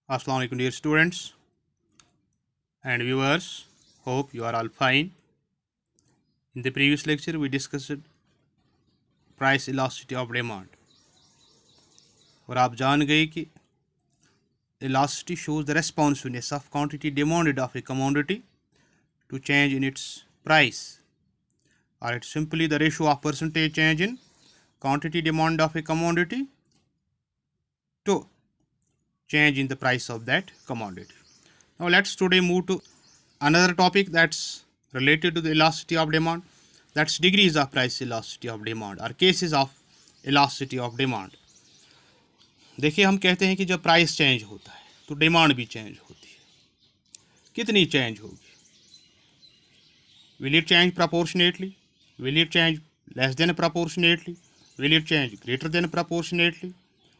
Assalamu alaikum dear students and viewers. Hope you are all fine. In the previous lecture we discussed price elasticity of demand और आप जान गए कि elasticity shows the responsiveness of quantity demanded of a commodity to change in its price, or it's simply the ratio of percentage change in quantity demand of a commodity to change in the price of that commodity. Now let's today move to another topic that's related to the elasticity of demand, that's degrees of price elasticity of demand or cases of elasticity of demand. देखिए, हम कहते हैं कि जब price change होता है तो demand भी चेंज होती है. कितनी चेंज होगी? Will it change proportionately? Will it change less than proportionately? Will it change greater than proportionately?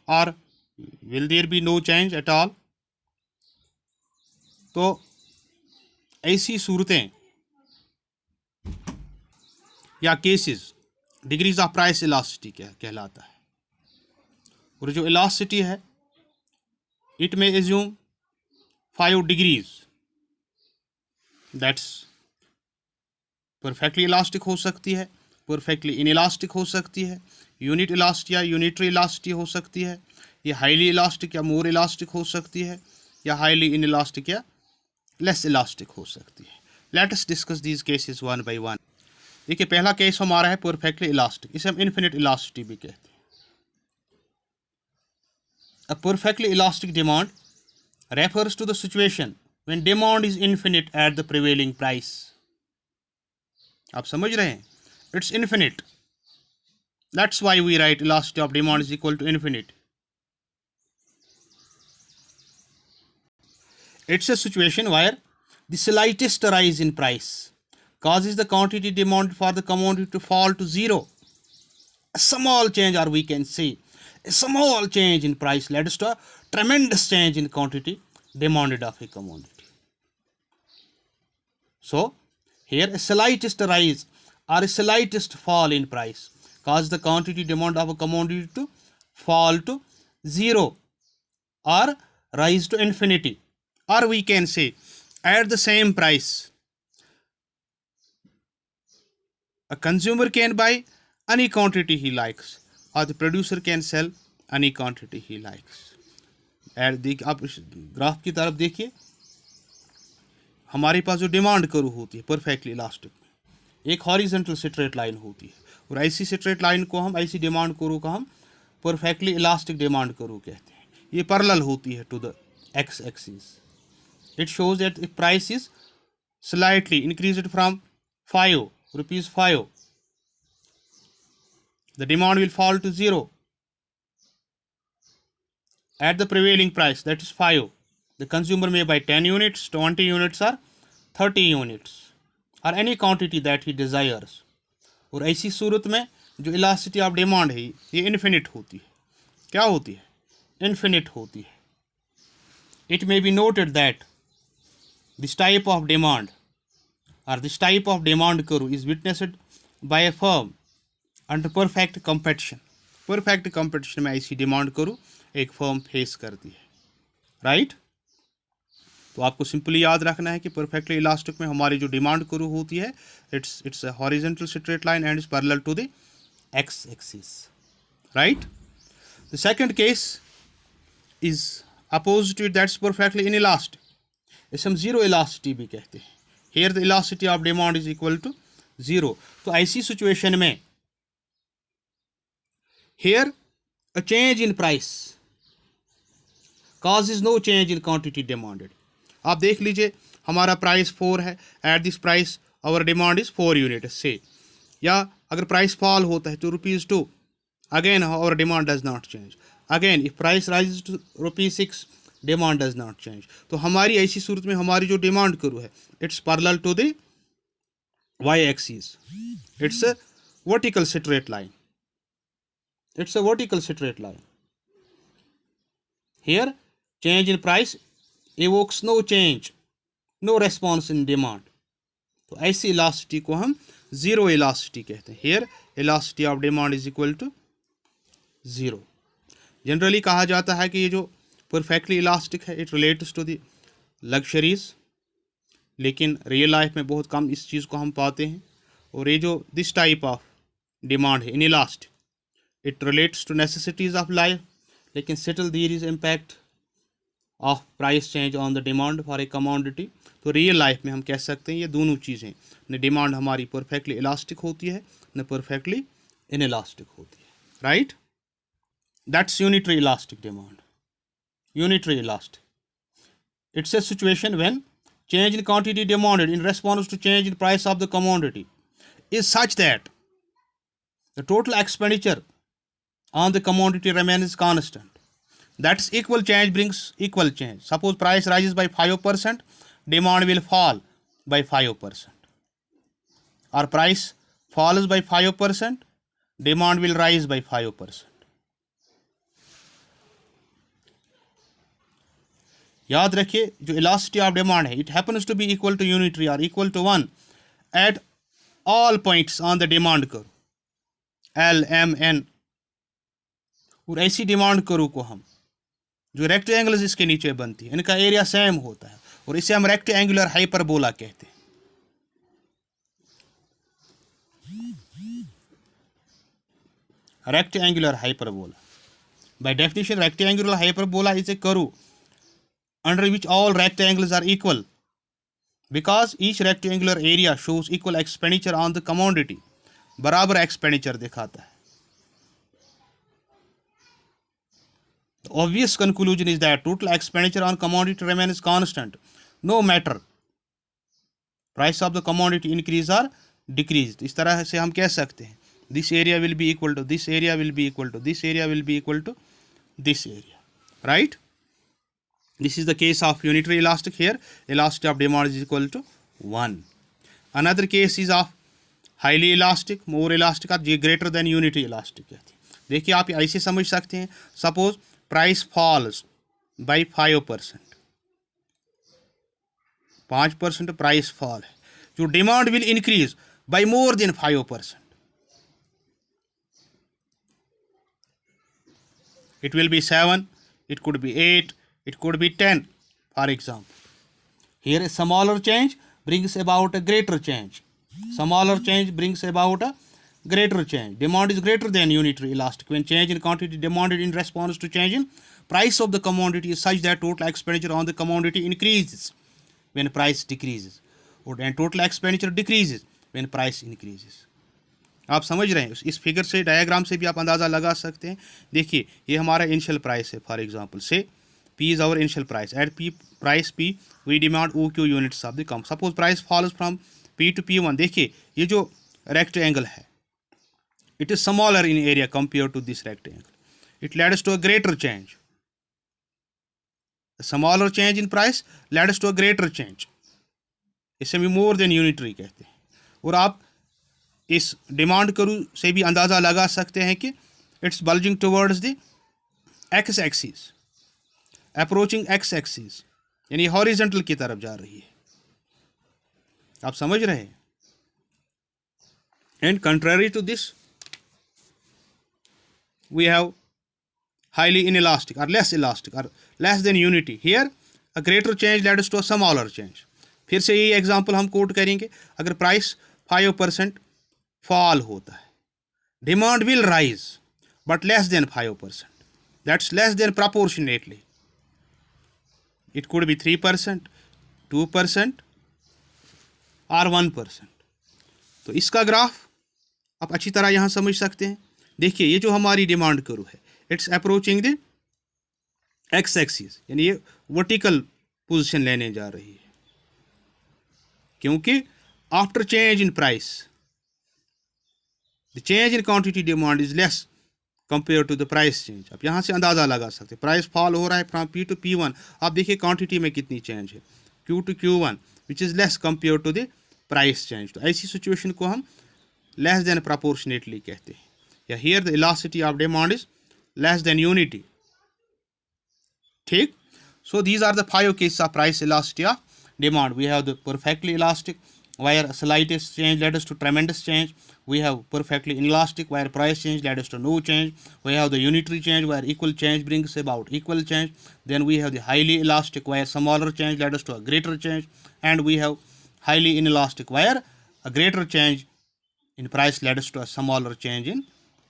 और will there be no change at all? तो ऐसी सूरतें या cases degrees of price elasticity क्या कहलाता है. और जो इलास्टिसिटी है इट में assume 5 degrees, that's perfectly elastic हो सकती है, परफेक्टली इनइलास्टिक हो सकती है, यूनिट इलास्टिक या यूनिटरी इलास्टिक हो सकती है, ये हाईली इलास्टिक या मोर इलास्टिक हो सकती है, या हाईली इनइलास्टिक या लेस इलास्टिक हो सकती है. Let us discuss these cases one by one. देखिए, पहला केस हमारा है परफेक्टली इलास्टिक. इसे हम इन्फिनिट इलास्टिसिटी भी कहते हैं. A perfectly elastic demand refers to the situation when demand is infinite at the prevailing price. आप समझ रहे हैं? It's infinite. That's why we write elasticity of demand is equal to infinite. It's a situation where the slightest rise in price causes the quantity demanded for the commodity to fall to zero. A small change, or we can say a small change in price leads to a tremendous change in quantity demanded of a commodity. So here a slightest rise or a slightest fall in price causes the quantity demand of a commodity to fall to zero or rise to infinity, or we can say at the same price a consumer can buy any quantity he likes, or the producer can sell any quantity he likes. आप इस graph की तरफ देखिए. हमारे पास जो demand curve होती है परफेक्टली इलास्टिक में, एक हॉरिजॉन्टल स्ट्रेट लाइन होती है, और ऐसी स्ट्रेट लाइन को हम, ऐसी डिमांड करू का हम परफेक्टली इलास्टिक डिमांड करू कहते हैं. ये पैरेलल होती है to the X axis. It shows that the price is slightly increased from 5 rupees 5, the demand will fall to zero at the prevailing price, that is 5. The consumer may buy 10 units, 20 units or 30 units or any quantity that he desires. और ऐसी सूरत में जो elasticity of demand है ये infinite होती है. क्या होती है? इन्फिनिट होती है. It may be noted that this type of demand or this type of demand curve is witnessed by a firm under perfect competition. Perfect competition में ऐसी डिमांड करूँ एक फर्म फेस करती है, राइट? तो आपको सिंपली याद रखना है कि परफेक्टली इलास्टिक में हमारी जो डिमांड करू होती है it's a horizontal straight line and is parallel to the X axis, right? The second case is opposite to it, that's perfectly inelastic. इसे हम जीरो इलास्टिसिटी भी कहते हैं. Here the elasticity of demand is equal to 0. तो ऐसी situation में here a change in price causes no change in quantity demanded. आप देख लीजिए, हमारा प्राइस 4 है, at this price our demand is 4 unit से. या अगर प्राइस फॉल होता है to ₹2, again our demand does not change. Again if price rises to ₹6, demand does not change. तो हमारी ऐसी सूरत में हमारी जो डिमांड करू है it's parallel to the Y axis. It's a vertical straight line. It's a vertical straight line. Here change in price evokes no change, no response in demand. तो ऐसी elasticity को हम जीरो इलास्टिसिटी कहते हैं. Here elasticity of demand is equal to 0. Generally कहा जाता है कि ये जो परफेक्टली इलास्टिक है, it relates to the luxuries, लेकिन रियल लाइफ में बहुत कम इस चीज़ को हम पाते हैं। और ये जो दिस टाइप ऑफ डिमांड है inelastic, it relates to necessities of life, लेकिन still there is impact of price change on the demand for a commodity. तो रियल लाइफ में हम कह सकते हैं ये दोनों चीज़ें, न डिमांड हमारी परफेक्टली इलास्टिक होती है न परफेक्टली इनइलास्टिक होती है, right. That's unitary elastic demand. Unitary elastic, it's a situation when change in quantity demanded in response to change in price of the commodity is such that the total expenditure on the commodity remains constant. That's equal change brings equal change. Suppose price rises by 5%, demand will fall by 5%. Or price falls by 5%, demand will rise by 5%. याद रखिए जो elasticity of demand है, it happens to be equal to unitary और equal to 1 at all points on the demand curve, L M N. और ऐसी demand करो को हम जो रेक्टेंगल्स इसके नीचे बनती है, इनका एरिया सेम होता है और इसे हम रेक्टेंगुलर हाइपरबोला कहते हैं। Rectangular hyperbola, by definition rectangular hyperbola is a curve under which all rectangles are equal because each rectangular area shows equal expenditure on the commodity. बराबर expenditure दिखाता है। The obvious conclusion is that total expenditure on commodity remains constant no matter price of the commodity increase or decrease। इस तरह से हम कह सकते हैं this area will be equal to this area will be equal to this area will be equal to this area, right? This is the case of unitary elastic. Here elasticity of demand is equal to 1. Another case is of highly elastic, more elastic or greater than unitary elastic। देखिए आप ऐसे समझ सकते हैं, suppose price falls by 5%, 5% price fall है, जो demand will increase by more than 5%। It will be 7, it could be 8, it could be 10, for example. Here a smaller change brings about a greater change. Smaller change brings about a greater change. Demand is greater than unitary elastic when change in quantity demanded in response to change in price of the commodity is such that total expenditure on the commodity increases when price decreases, and total expenditure decreases when price increases. आप समझ रहे हैं, इस figure से diagram से भी आप अंदाज़ा लगा सकते हैं। देखिए ये हमारा इनिशियल प्राइस है, फॉर एग्जांपल से P is our initial price. At price P we demand OQ units of the com. Suppose price falls from P to P1। देखिए ये जो रेक्टेंगल है, it is smaller in area compared to this rectangle. It leads to a greater change. A smaller change in price leads to a greater change. इसे भी more than unitary कहते हैं। और आप इस डिमांड कर्व से भी अंदाज़ा लगा सकते हैं कि it's bulging towards the X axis, approaching X axis, यानी हॉरिजॉन्टल की तरफ जा रही है। आप समझ रहे हैं। And contrary to this we have highly inelastic और लेस इलास्टिक और less than unity. Here a greater change leads to a smaller change. फिर से यही एग्जांपल हम कोट करेंगे। अगर प्राइस 5% फॉल होता है, demand will rise but less than 5%, that's less than proportionately. It could be 3%, 2% और 1%। तो इसका ग्राफ आप अच्छी तरह यहाँ समझ सकते हैं। देखिए ये जो हमारी डिमांड कर्व है, it's approaching the X axis, यानी ये वर्टिकल पोजीशन लेने जा रही है, क्योंकि after change in price the change in quantity demand is less compare to the price change. आप यहाँ से अंदाज़ा लगा सकते हैं, प्राइस फॉल हो रहा है फ्रॉम P टू P1। आप देखिए क्वांटिटी में कितनी चेंज है, Q to Q1 which is less compare to the price change. तो ऐसी सिचुएशन को हम लेस देन प्रपोर्शनेटली कहते हैं, या here the elasticity of demand is less than unity. ठीक। So these are the 5 cases of price elasticity of demand. We have the perfectly elastic, where slightest change led us to tremendous change. We have perfectly inelastic, where price change led us to no change. We have the unitary change, where equal change brings about equal change. Then we have the highly elastic, where smaller change led us to a greater change. And we have highly inelastic, where a greater change in price led us to a smaller change in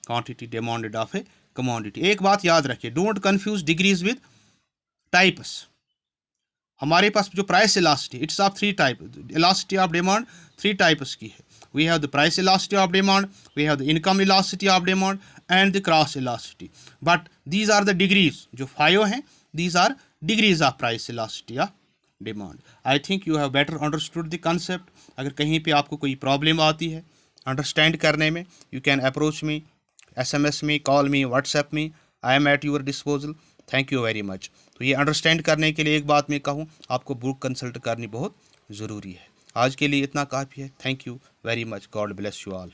quantity demanded of a commodity. एक बात याद रखिए, don't confuse degrees with types. हमारे पास जो price elasticity, it's of three type. Elasticity of demand three types की है. We have the price elasticity of demand, we have the income elasticity of demand and the cross elasticity. But these are the degrees, जो 5 हैं, these are degrees of price elasticity of demand. I think you have better understood the concept. अगर कहीं पे आपको कोई problem आती है understand करने में, you can approach me, SMS me, call me, WhatsApp me. I am at your disposal. Thank you very much. तो ये अंडरस्टैंड करने के लिए एक बात मैं कहूँ, आपको बुक कंसल्ट करनी बहुत ज़रूरी है. आज के लिए इतना काफ़ी है. Thank you very much. God bless you all.